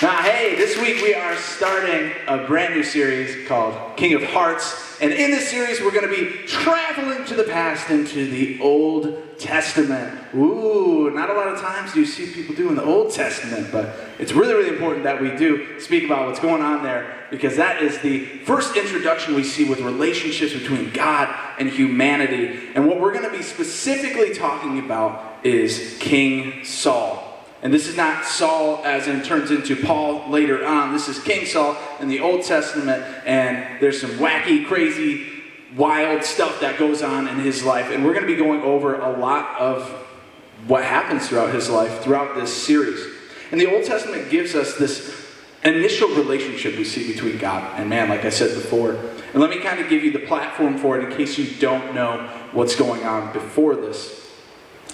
Now, hey, this week we are starting a brand new series called King of Hearts. And in this series, we're going to be traveling to the past into the Old Testament. Ooh, not a lot of times do you see people doing the Old Testament, but it's really, really important that we do speak about what's going on there, because that is the first introduction we see with relationships between God and humanity. And what we're going to be specifically talking about is King Saul. And this is not Saul as in turns into Paul later on. This is King Saul in the Old Testament, and there's some wacky, crazy, wild stuff that goes on in his life. And we're going to be going over a lot of what happens throughout his life, throughout this series. And the Old Testament gives us this initial relationship we see between God and man, like I said before. And let me kind of give you the platform for it in case you don't know what's going on before this.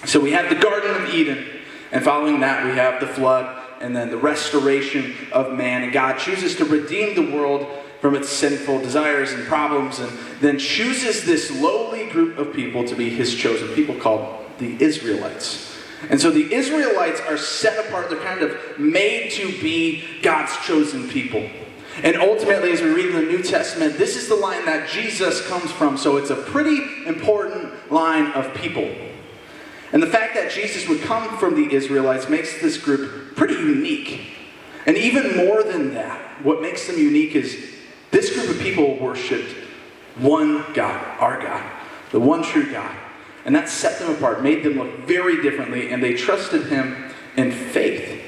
So we have the Garden of Eden. And following that, we have the flood, and then the restoration of man. And God chooses to redeem the world from its sinful desires and problems, and then chooses this lowly group of people to be his chosen people called the Israelites. And so the Israelites are set apart. They're kind of made to be God's chosen people. And ultimately, as we read in the New Testament, this is the line that Jesus comes from. So it's a pretty important line of people. And the fact that Jesus would come from the Israelites makes this group pretty unique. And even more than that, what makes them unique is this group of people worshipped one God, our God, the one true God. And that set them apart, made them look very differently, and they trusted him in faith.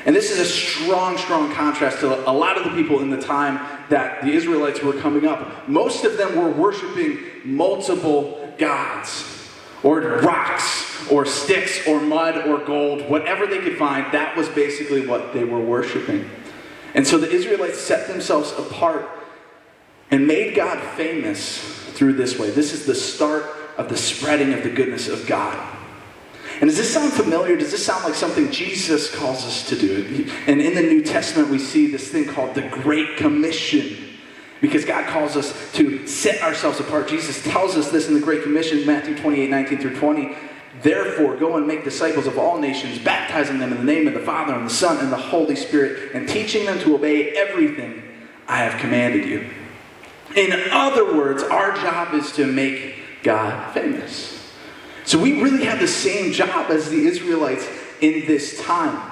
And this is a strong, strong contrast to a lot of the people in the time that the Israelites were coming up. Most of them were worshiping multiple gods, or rocks, or sticks, or mud, or gold, whatever they could find. That was basically what they were worshiping. And so the Israelites set themselves apart and made God famous through this way. This is the start of the spreading of the goodness of God. And does this sound familiar? Does this sound like something Jesus calls us to do? And in the New Testament, we see this thing called the Great Commission. Because God calls us to set ourselves apart. Jesus tells us this in the Great Commission, Matthew 28:19-20. Therefore, go and make disciples of all nations, baptizing them in the name of the Father and the Son and the Holy Spirit, and teaching them to obey everything I have commanded you. In other words, our job is to make God famous. So we really have the same job as the Israelites in this time.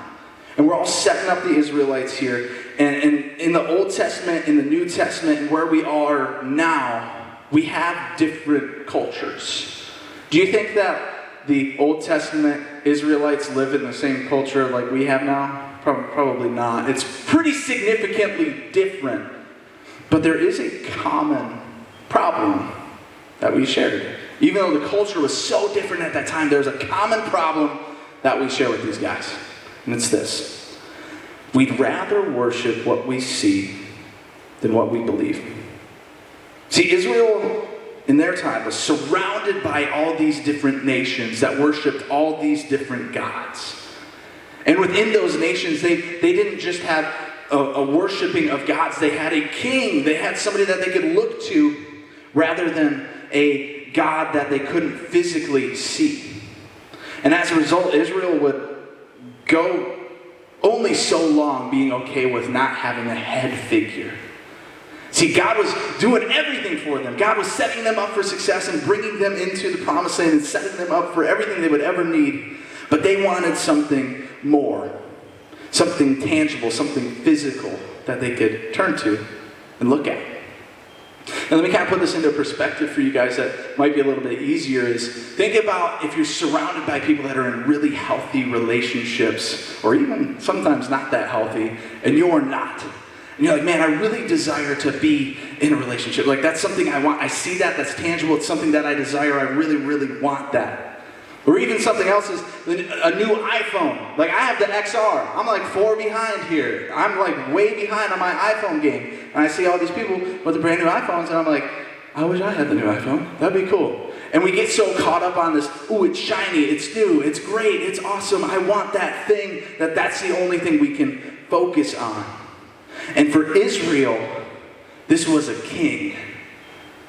And we're all setting up the Israelites here. And in the Old Testament, in the New Testament, and where we are now, we have different cultures. Do you think that the Old Testament Israelites live in the same culture like we have now? Probably not. It's pretty significantly different. But there is a common problem that we share. Even though the culture was so different at that time, there's a common problem that we share with these guys. And it's this. We'd rather worship what we see than what we believe. See, Israel in their time was surrounded by all these different nations that worshipped all these different gods. And within those nations, they didn't just have a worshiping of gods. They had a king. They had somebody that they could look to rather than a God that they couldn't physically see. And as a result, Israel would go only so long being okay with not having a head figure. See, God was doing everything for them. God was setting them up for success and bringing them into the promised land and setting them up for everything they would ever need. But they wanted something more, something tangible, something physical that they could turn to and look at. And let me kind of put this into perspective for you guys that might be a little bit easier is think about if you're surrounded by people that are in really healthy relationships, or even sometimes not that healthy, and you're not. And you're like, man, I really desire to be in a relationship. Like, that's something I want. I see that's tangible. It's something that I desire. I really, really want that. Or even something else is a new iPhone. Like, I have the XR. I'm like 4 behind here. I'm like way behind on my iPhone game. And I see all these people with the brand new iPhones, and I'm like, I wish I had the new iPhone. That'd be cool. And we get so caught up on this, ooh, it's shiny, it's new, it's great, it's awesome. I want that thing, that's the only thing we can focus on. And for Israel, this was a king.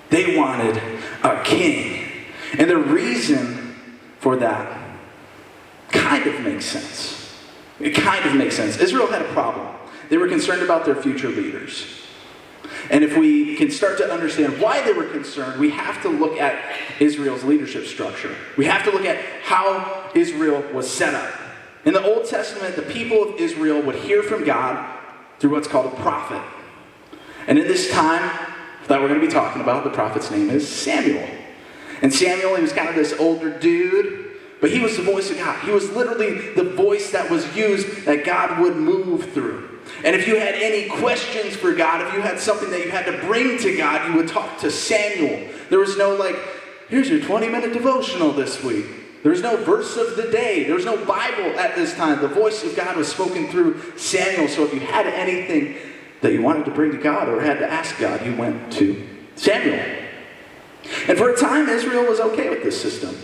They wanted a king. And the reason for that kind of makes sense. It kind of makes sense. Israel had a problem. they were concerned about their future leaders. And if we can start to understand why they were concerned, we have to look at Israel's leadership structure. We have to look at how Israel was set up. In the Old Testament, the people of Israel would hear from God through what's called a prophet. And in this time that we're going to be talking about, the prophet's name is Samuel. And Samuel, he was kind of this older dude, but he was the voice of God. He was literally the voice that was used that God would move through. And if you had any questions for God, if you had something that you had to bring to God, you would talk to Samuel. There was no like, here's your 20-minute devotional this week. There was no verse of the day. There was no Bible at this time. The voice of God was spoken through Samuel. So if you had anything that you wanted to bring to God or had to ask God, you went to Samuel. And for a time, Israel was okay with this system.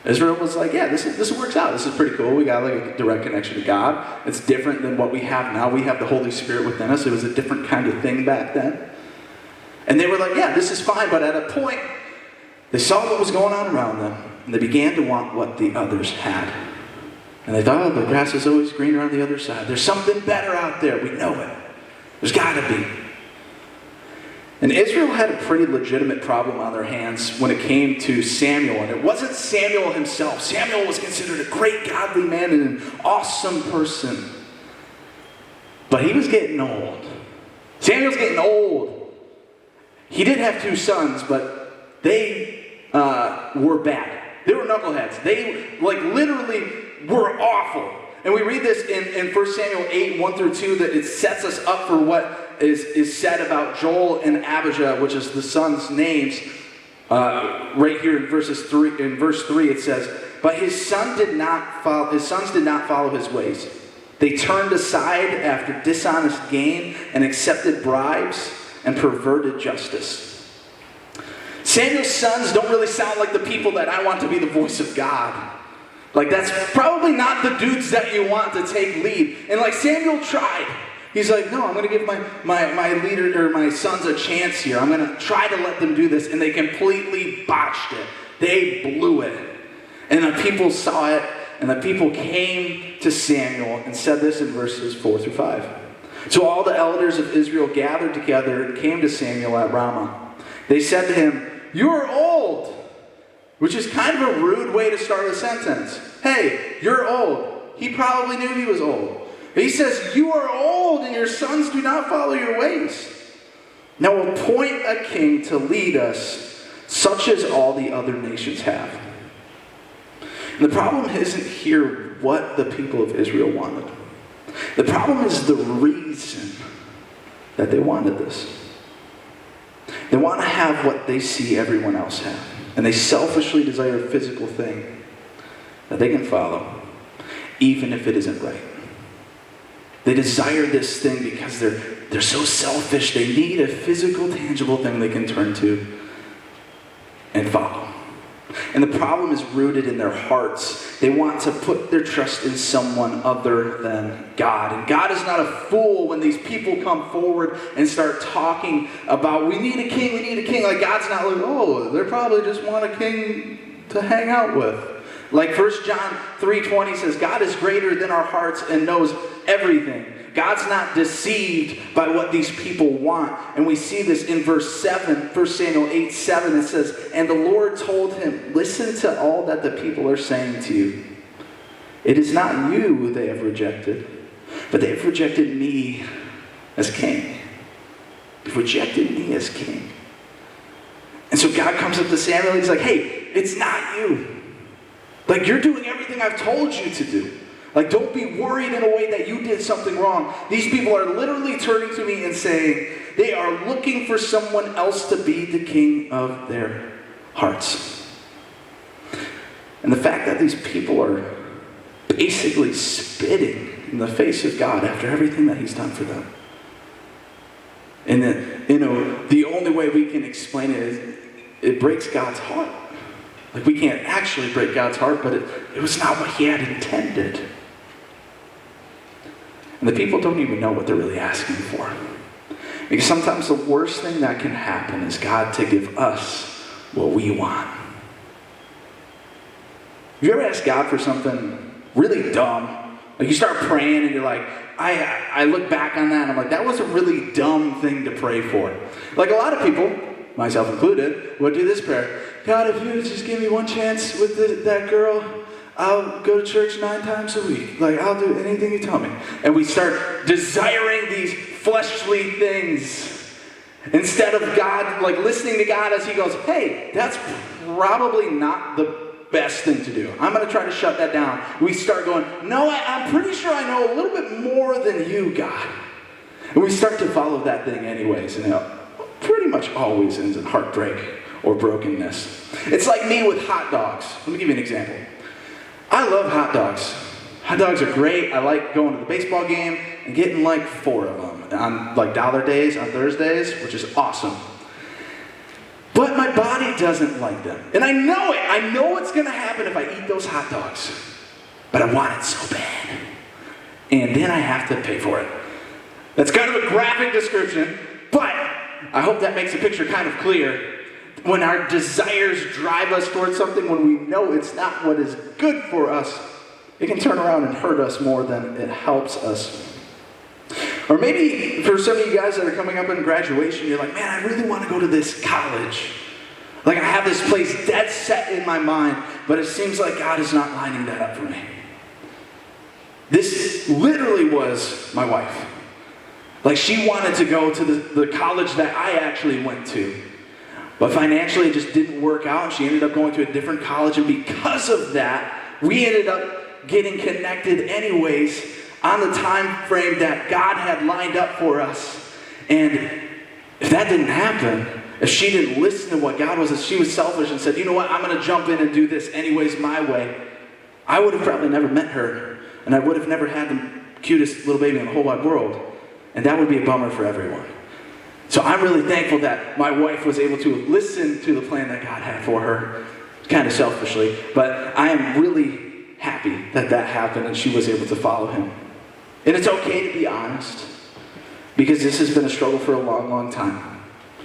Israel was like, yeah, this works out. This is pretty cool. We got like a direct connection to God. It's different than what we have now. We have the Holy Spirit within us. It was a different kind of thing back then. And they were like, yeah, this is fine. But at a point, they saw what was going on around them. And they began to want what the others had. And they thought, oh, the grass is always greener on the other side. There's something better out there. We know it. There's got to be. And Israel had a pretty legitimate problem on their hands when it came to Samuel. And it wasn't Samuel himself. Samuel was considered a great godly man and an awesome person. But he was getting old. Samuel's getting old. He did have 2 sons, but they were bad. They were knuckleheads. They literally were awful. And we read this in 1 Samuel 8, 1 through 2, that it sets us up for what is said about Joel and Abijah, which is the sons' names. Right here in verse 3, it says, "But his sons did not follow his ways. They turned aside after dishonest gain and accepted bribes and perverted justice." Samuel's sons don't really sound like the people that I want to be the voice of God. Like, that's probably not the dudes that you want to take lead. And like, Samuel tried. He's like, no, I'm going to give my leader or my sons a chance here. I'm going to try to let them do this. And they completely botched it. They blew it. And the people saw it. And the people came to Samuel and said this in verses 4 through 5. So all the elders of Israel gathered together and came to Samuel at Ramah. They said to him, "You are old." Which is kind of a rude way to start a sentence. Hey, you're old. He probably knew he was old. But he says, you are old and your sons do not follow your ways. Now appoint a king to lead us, such as all the other nations have. And the problem isn't here what the people of Israel wanted. The problem is the reason that they wanted this. They want to have what they see everyone else have. And they selfishly desire a physical thing that they can follow, even if it isn't right. They desire this thing because they're so selfish. They need a physical, tangible thing they can turn to and follow. And the problem is rooted in their hearts. They want to put their trust in someone other than God. And God is not a fool when these people come forward and start talking about, we need a king, we need a king. Like, God's not like, oh, they probably just want a king to hang out with. Like 1 John 3:20 says, God is greater than our hearts and knows everything. God's not deceived by what these people want. And we see this in verse 7, 1 Samuel 8:7. It says, and the Lord told him, listen to all that the people are saying to you. It is not you they have rejected, but they have rejected me as king. They've rejected me as king. And so God comes up to Samuel and he's like, hey, it's not you. Like, you're doing everything I've told you to do. Like, don't be worried in a way that you did something wrong. These people are literally turning to me and saying they are looking for someone else to be the king of their hearts. And the fact that these people are basically spitting in the face of God after everything that he's done for them. And then, the only way we can explain it is it breaks God's heart. Like, we can't actually break God's heart, but it was not what he had intended. And the people don't even know what they're really asking for. Because sometimes the worst thing that can happen is God to give us what we want. Have you ever asked God for something really dumb? Like, you start praying and you're like, I look back on that and I'm like, that was a really dumb thing to pray for. Like a lot of people, myself included, would do this prayer. God, if you would just give me one chance with that girl, I'll go to church 9 times a week. Like, I'll do anything you tell me. And we start desiring these fleshly things instead of God, like listening to God as he goes, hey, that's probably not the best thing to do. I'm going to try to shut that down. We start going, no, I'm pretty sure I know a little bit more than you, God. And we start to follow that thing anyways. And it pretty much always ends in heartbreak or brokenness. It's like me with hot dogs. Let me give you an example. I love hot dogs. Hot dogs are great. I like going to the baseball game and getting like 4 of them on like dollar days on Thursdays, which is awesome. But my body doesn't like them. And I know it. I know what's going to happen if I eat those hot dogs. But I want it so bad. And then I have to pay for it. That's kind of a graphic description, but I hope that makes the picture kind of clear. When our desires drive us towards something, when we know it's not what is good for us, it can turn around and hurt us more than it helps us. Or maybe for some of you guys that are coming up in graduation, you're like, man, I really want to go to this college. Like I have this place dead set in my mind, but it seems like God is not lining that up for me. This literally was my wife. Like she wanted to go to the college that I actually went to. But financially it just didn't work out, and she ended up going to a different college, and because of that, we ended up getting connected anyways on the time frame that God had lined up for us. And if that didn't happen, if she didn't listen to what God was, if she was selfish and said, you know what, I'm going to jump in and do this anyways my way, I would have probably never met her, and I would have never had the cutest little baby in the whole wide world. And that would be a bummer for everyone. So I'm really thankful that my wife was able to listen to the plan that God had for her, kind of selfishly, but I am really happy that that happened and she was able to follow him. And it's okay to be honest, because this has been a struggle for a long, long time.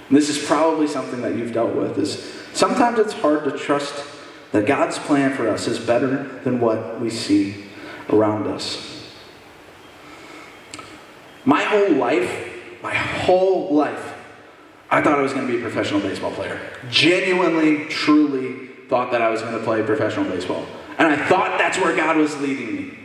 And this is probably something that you've dealt with, is sometimes it's hard to trust that God's plan for us is better than what we see around us. My whole life, I thought I was going to be a professional baseball player. Genuinely, truly thought that I was going to play professional baseball. And I thought that's where God was leading me.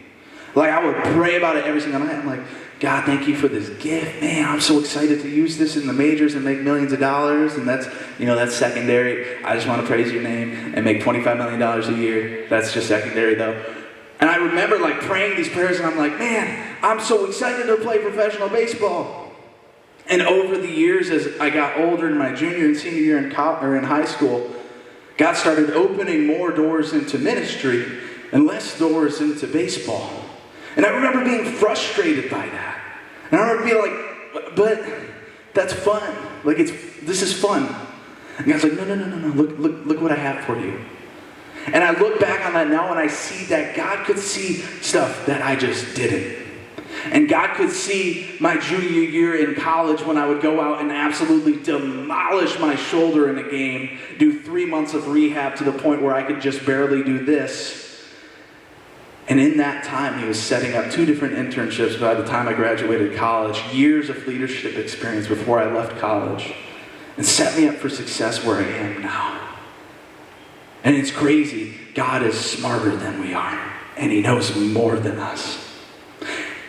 Like, I would pray about it every single night. I'm like, God, thank you for this gift. Man, I'm so excited to use this in the majors and make millions of dollars. And that's, that's secondary. I just want to praise your name and make $25 million a year. That's just secondary, though. And I remember, like, praying these prayers, and I'm like, man, I'm so excited to play professional baseball. And over the years, as I got older in my junior and senior year in high school, God started opening more doors into ministry and less doors into baseball. And I remember being frustrated by that. And I remember being like, but that's fun. Like, this is fun. And God's like, no. Look what I have for you. And I look back on that now and I see that God could see stuff that I just didn't. And God could see my junior year in college when I would go out and absolutely demolish my shoulder in a game, do 3 months of rehab to the point where I could just barely do this. And in that time, he was setting up 2 different internships by the time I graduated college, years of leadership experience before I left college, and set me up for success where I am now. And it's crazy. God is smarter than we are, and he knows more than us.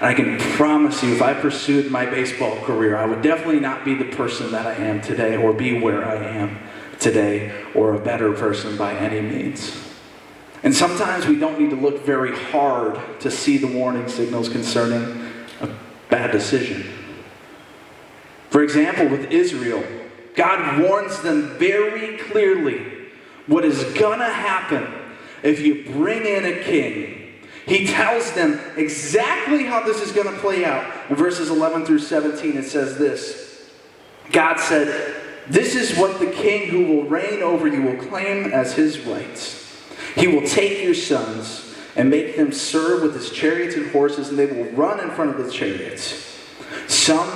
And I can promise you, if I pursued my baseball career, I would definitely not be the person that I am today, or be where I am today, or a better person by any means. And sometimes we don't need to look very hard to see the warning signals concerning a bad decision. For example, with Israel, God warns them very clearly what is going to happen if you bring in a king. He tells them exactly how this is going to play out. In verses 11 through 17, it says this. God said, "This is what the king who will reign over you will claim as his rights. He will take your sons and make them serve with his chariots and horses, and they will run in front of the chariots. Some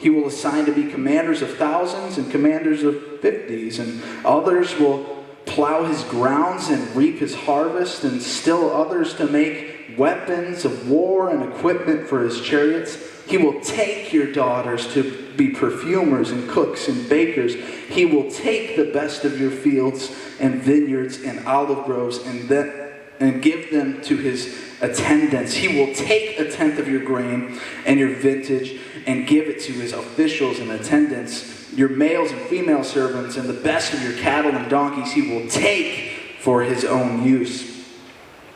he will assign to be commanders of thousands and commanders of 50s, and others will plow his grounds and reap his harvest, and still others to make weapons of war and equipment for his chariots. He will take your daughters to be perfumers and cooks and bakers. He will take the best of your fields and vineyards and olive groves and give them to his attendants. He will take a tenth of your grain and your vintage and give it to his officials and attendants, your males and female servants, and the best of your cattle and donkeys he will take for his own use.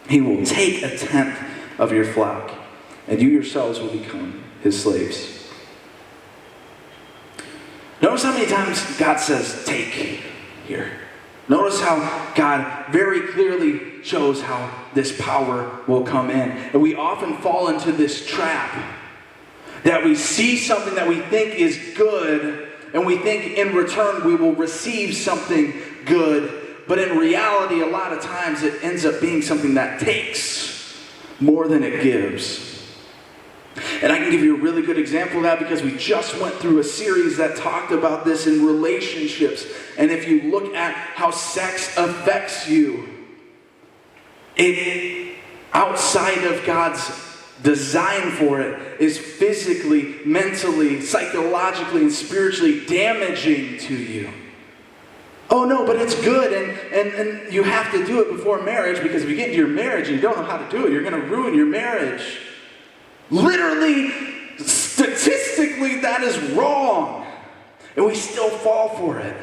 He will take a tenth of your flock, and you yourselves will become his slaves. Notice how many times God says, take here. Notice how God very clearly shows how this power will come in. And we often fall into this trap that we see something that we think is good, and we think in return we will receive something good. But in reality, a lot of times it ends up being something that takes more than it gives. And I can give you a really good example of that because we just went through a series that talked about this in relationships. And if you look at how sex affects you, it, outside of God's design for it, is physically, mentally, psychologically, and spiritually damaging to you. Oh no, but it's good, and you have to do it before marriage, because if you get into your marriage and you don't know how to do it, you're going to ruin your marriage. Literally, statistically, that is wrong. And we still fall for it.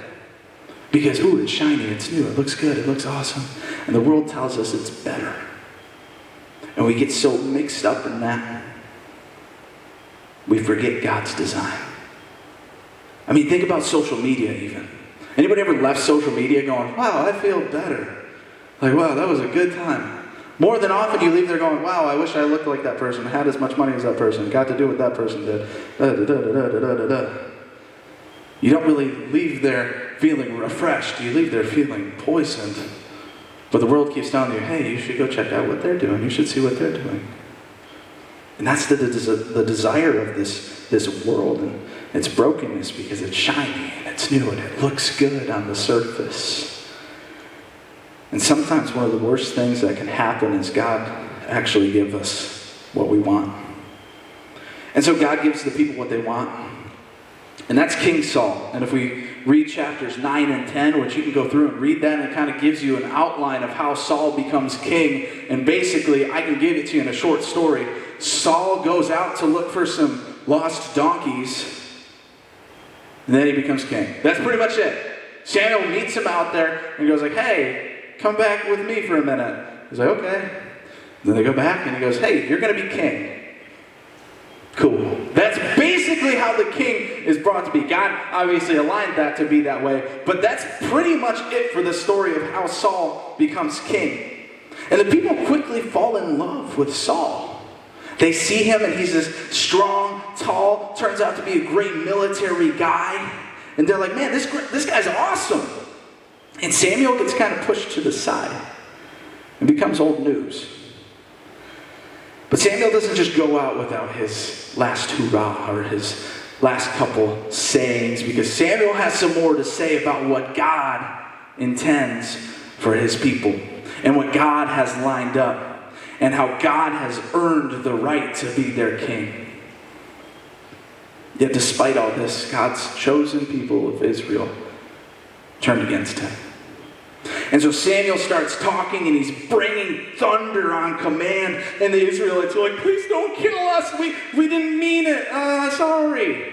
Because, ooh, it's shiny, it's new, it looks good, it looks awesome. And the world tells us it's better. And we get so mixed up in that, we forget God's design. I mean, think about social media even. Anybody ever left social media going, wow, I feel better. Like, wow, that was a good time. More than often you leave there going, wow, I wish I looked like that person, had as much money as that person, got to do what that person did. You don't really leave there feeling refreshed. You leave there feeling poisoned. But the world keeps telling you, hey, you should go check out what they're doing. You should see what they're doing. And that's the desire of this world and its brokenness, because it's shiny and it's new and it looks good on the surface. And sometimes one of the worst things that can happen is God actually give us what we want. And so God gives the people what they want. And that's King Saul. And if we read chapters 9 and 10, which you can go through and read that, and it kind of gives you an outline of how Saul becomes king. And basically, I can give it to you in a short story. Saul goes out to look for some lost donkeys, and then he becomes king. That's pretty much it. Samuel meets him out there and goes like, hey, come back with me for a minute. He's like, okay. And then they go back and he goes, hey, you're going to be king. Cool. That's basically how the king is brought to be. God obviously aligned that to be that way, but that's pretty much it for the story of how Saul becomes king. And the people quickly fall in love with Saul. They see him and he's this strong, tall, turns out to be a great military guy. And they're like, man, this guy's awesome. And Samuel gets kind of pushed to the side and becomes old news. But Samuel doesn't just go out without his last hurrah or his last couple sayings, because Samuel has some more to say about what God intends for his people and what God has lined up and how God has earned the right to be their king. Yet despite all this, God's chosen people of Israel turned against him. And so Samuel starts talking and he's bringing thunder on command. And the Israelites are like, please don't kill us. We didn't mean it. Sorry.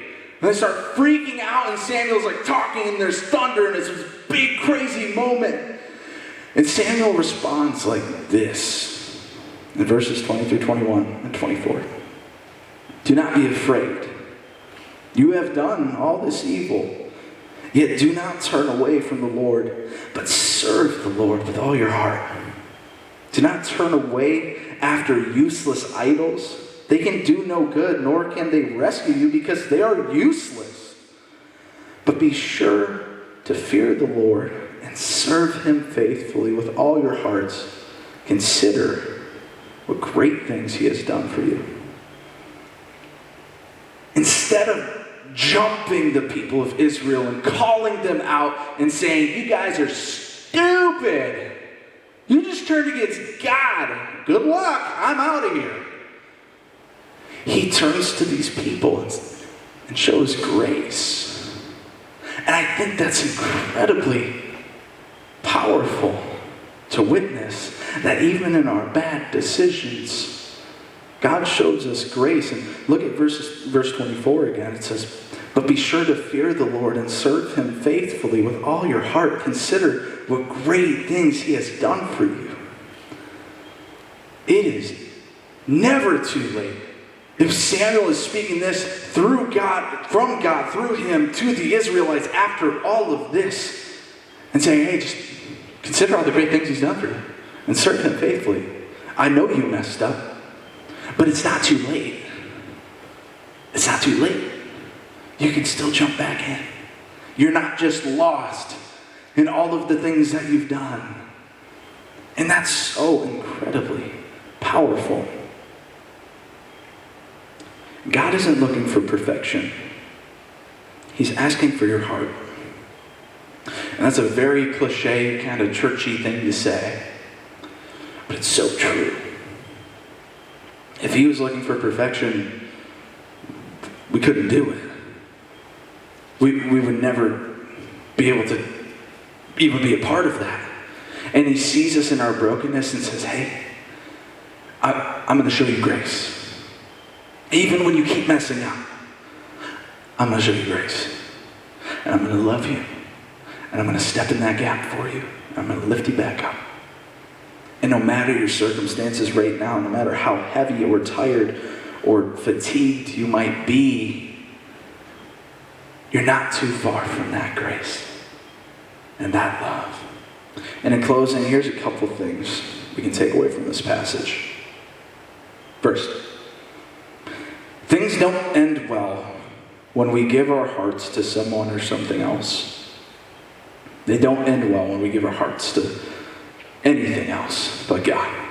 And they start freaking out and Samuel's like talking and there's thunder and it's this big crazy moment. And Samuel responds like this in verses 20 through 21 and 24. Do not be afraid. You have done all this evil. Yet do not turn away from the Lord, but serve the Lord with all your heart. Do not turn away after useless idols. They can do no good, nor can they rescue you, because they are useless. But be sure to fear the Lord and serve him faithfully with all your hearts. Consider what great things he has done for you. Instead of jumping the people of Israel and calling them out and saying, you guys are stupid, You just turned against God. Good luck. I'm out of here. He turns to these people and shows grace. And I think that's incredibly powerful to witness, that even in our bad decisions, God shows us grace. And look at verse 24 again. It says, but be sure to fear the Lord and serve him faithfully with all your heart. Consider what great things he has done for you. It is never too late. If Samuel is speaking this through God, from God, through him to the Israelites after all of this, and saying, hey, just consider all the great things he's done for you and serve him faithfully. I know you messed up, but it's not too late. It's not too late. You can still jump back in. You're not just lost in all of the things that you've done. And that's so incredibly powerful. God isn't looking for perfection. He's asking for your heart. And that's a very cliche, kind of churchy thing to say. But it's so true. If he was looking for perfection, we couldn't do it. We would never be able to even be a part of that. And he sees us in our brokenness and says, hey, I'm going to show you grace. Even when you keep messing up, I'm going to show you grace. And I'm going to love you. And I'm going to step in that gap for you. I'm going to lift you back up. And no matter your circumstances right now, no matter how heavy or tired or fatigued you might be, you're not too far from that grace and that love. And in closing, here's a couple things we can take away from this passage. First, things don't end well when we give our hearts to someone or something else. They don't end well when we give our hearts to anything else but God.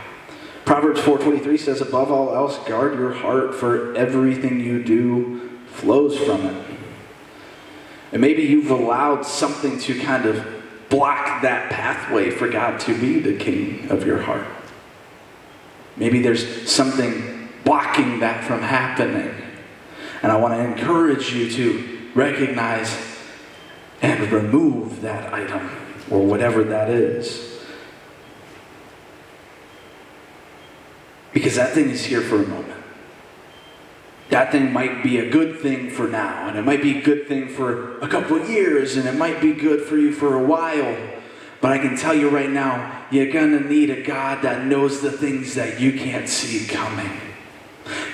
Proverbs 4:23 says, above all else, guard your heart, for everything you do flows from it. And maybe you've allowed something to kind of block that pathway for God to be the king of your heart. Maybe there's something blocking that from happening. And I want to encourage you to recognize and remove that item, or whatever that is. Because that thing is here for a moment. That thing might be a good thing for now, and it might be a good thing for a couple of years, and it might be good for you for a while. But I can tell you right now, you're going to need a God that knows the things that you can't see coming.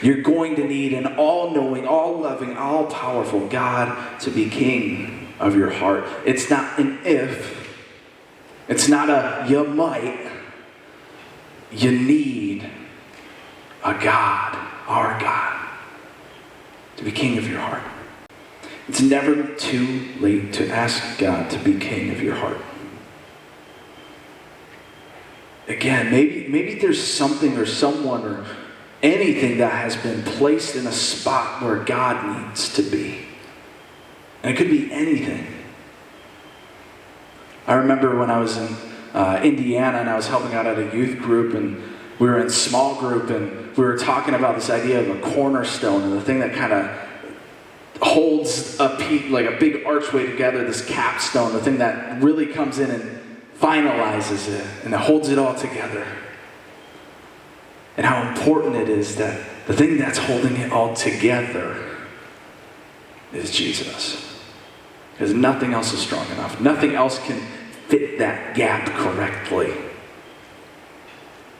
You're going to need an all-knowing, all-loving, all-powerful God to be king of your heart. It's not an if. It's not a you might. You need a God, our God, to be king of your heart. It's never too late to ask God to be king of your heart. Again, maybe there's something or someone or anything that has been placed in a spot where God needs to be. And it could be anything. I remember when I was in Indiana and I was helping out at a youth group, and we were in small group, and we were talking about this idea of a cornerstone and the thing that kind of holds a like a big archway together, this capstone, the thing that really comes in and finalizes it and it holds it all together. And how important it is that the thing that's holding it all together is Jesus. Because nothing else is strong enough. Nothing else can fit that gap correctly.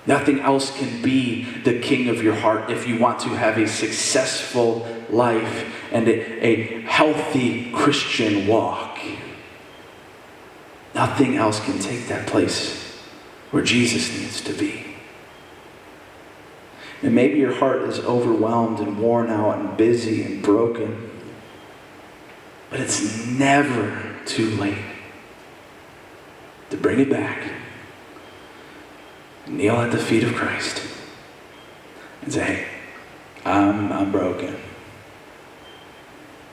Nothing else can be the king of your heart if you want to have a successful life and a healthy Christian walk. Nothing else can take that place where Jesus needs to be. And maybe your heart is overwhelmed and worn out and busy and broken. But it's never too late to bring it back. Kneel at the feet of Christ and say, hey, I'm broken.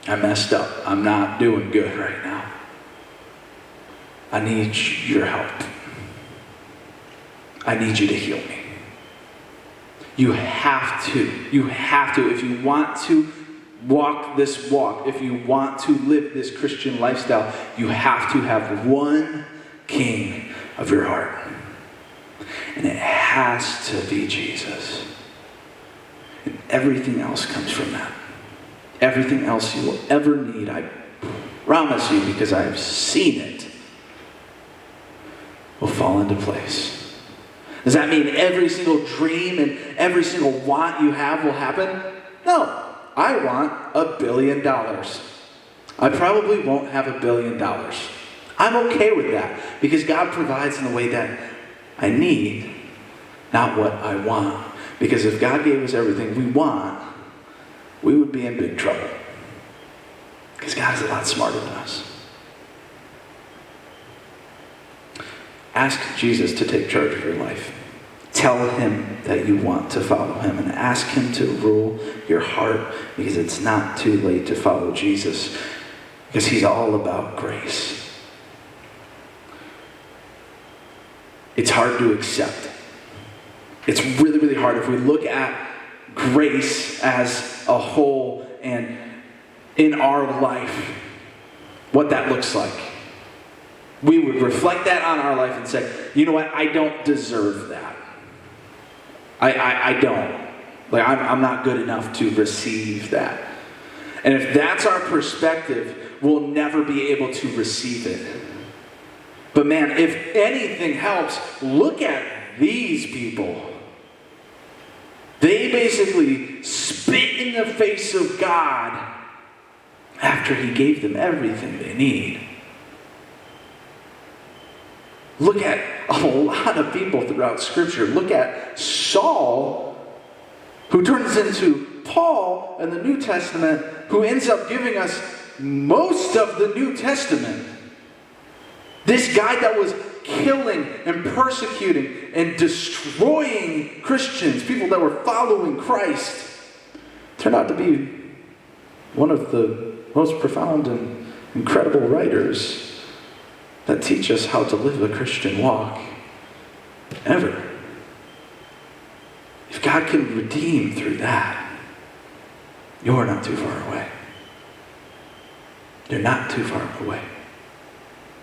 I messed up. I'm not doing good right now. I need your help. I need you to heal me. You have to. You have to. If you want to walk this walk, if you want to live this Christian lifestyle, you have to have one king of your heart. And it has to be Jesus. And everything else comes from that. Everything else you will ever need, I promise you, because I've seen it, will fall into place. Does that mean every single dream and every single want you have will happen? No. I want $1 billion. I probably won't have $1 billion. I'm okay with that because God provides in the way that I need, not what I want. Because if God gave us everything we want, we would be in big trouble. Because God is a lot smarter than us. Ask Jesus to take charge of your life. Tell him that you want to follow him and ask him to rule your heart, because it's not too late to follow Jesus, because he's all about grace. It's hard to accept. It's really, really hard. If we look at grace as a whole and in our life, what that looks like, we would reflect that on our life and say, you know what, I don't deserve that. I don't. Like, I'm not good enough to receive that. And if that's our perspective, we'll never be able to receive it. But man, if anything helps, look at these people. They basically spit in the face of God after he gave them everything they need. Look at a lot of people throughout Scripture. Look at Saul, who turns into Paul in the New Testament, who ends up giving us most of the New Testament. This guy that was killing and persecuting and destroying Christians, people that were following Christ, turned out to be one of the most profound and incredible writers that teach us how to live a Christian walk ever. If God can redeem through that, you're not too far away. You're not too far away.